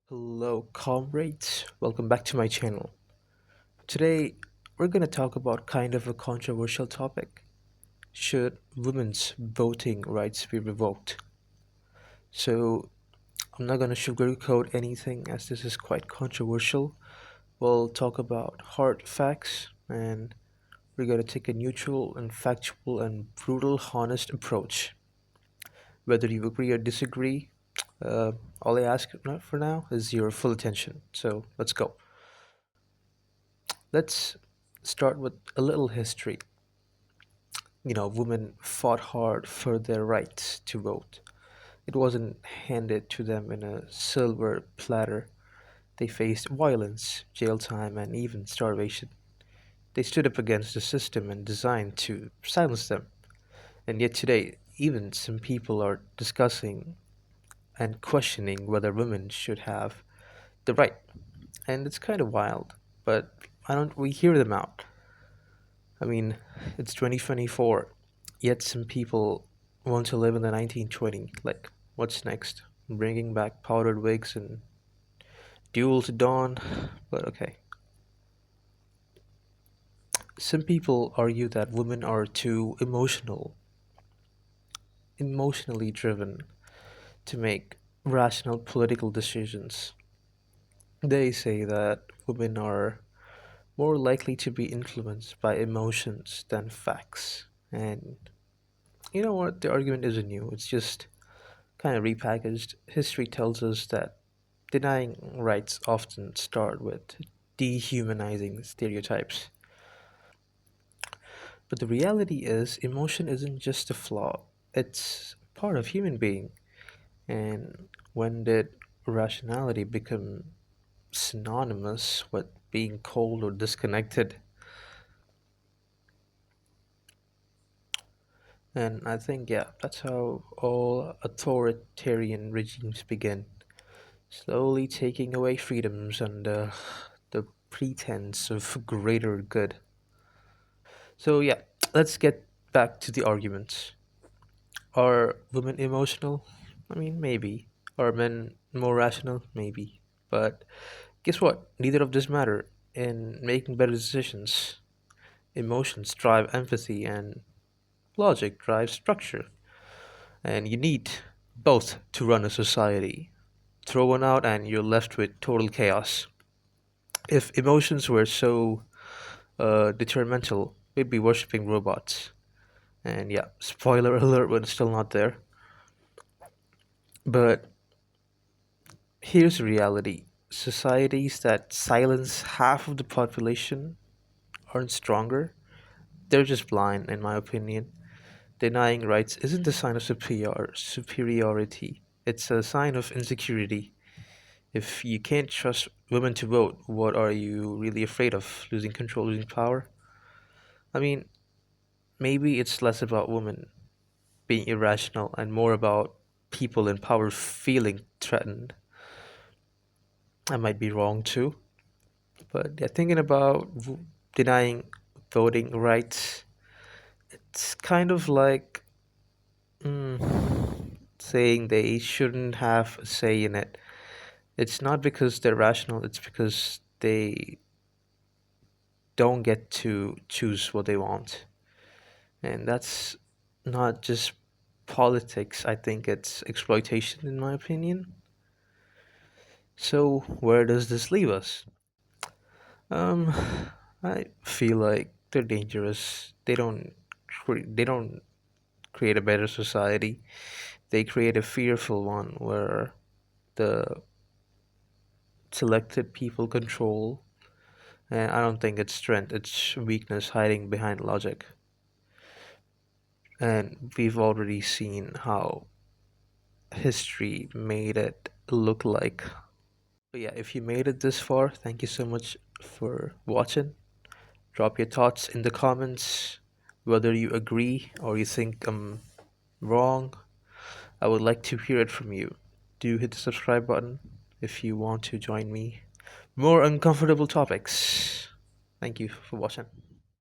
Hello, comrades. Welcome back to my channel. Today, we're going to talk about kind of a controversial topic. Should women's voting rights be revoked? So, I'm not going to sugarcoat anything as this is quite controversial. We'll talk about hard facts and we're going to take a neutral and factual and brutal, honest approach. Whether you agree or disagree, uh, all I ask for now is your full attention. So, let's go. Let's start with a little history. Women fought hard for their rights to vote. It wasn't handed to them in a silver platter. They faced violence, jail time, and even starvation. They stood up against the system and designed to silence them. And yet today, even some people are discussing and questioning whether women should have the right. And it's kind of wild, but I don't we hear them out. I mean, it's 2024, yet some people want to live in the 1920. Like, what's next? Bringing back powdered wigs and duel to dawn? But okay. Some people argue that women are too emotionally driven to make rational political decisions. They say that women are more likely to be influenced by emotions than facts. And you know what? The argument isn't new. It's just kind of repackaged. History tells us that denying rights often start with dehumanizing stereotypes. But the reality is emotion isn't just a flaw, it's part of human being. And when did rationality become synonymous with being cold or disconnected? And I think, yeah, that's how all authoritarian regimes begin, slowly taking away freedoms under the pretense of greater good. So, yeah, let's get back to the arguments. Are women emotional? I mean, maybe. Are men more rational? Maybe. But guess what? Neither of this matter in making better decisions. Emotions drive empathy, and logic drives structure. And you need both to run a society. Throw one out, and you're left with total chaos. If emotions were so detrimental, we'd be worshipping robots. And yeah, spoiler alert, we're still not there. But here's the reality: societies that silence half of the population aren't stronger, they're just blind, in my opinion. Denying rights isn't a sign of superiority, it's a sign of insecurity. If you can't trust women to vote, what are you really afraid of? Losing control, losing power? I mean, maybe it's less about women being irrational and more about people in power feeling threatened. I might be wrong too, but yeah, thinking about denying voting rights, it's kind of like saying they shouldn't have a say in it. It's not because they're rational, it's because they don't get to choose what they want. And that's not just politics, I think it's exploitation, in my opinion. So, where does this leave us? Um, I feel like they're dangerous. They don't create a better society. They create a fearful one where the selected people control. And I don't think it's strength, it's weakness hiding behind logic. And we've already seen how history made it look like. But yeah, if you made it this far, thank you so much for watching. Drop your thoughts in the comments, whether you agree or you think I'm wrong. I would like to hear it from you. Do hit the subscribe button if you want to join me. More uncomfortable topics. Thank you for watching.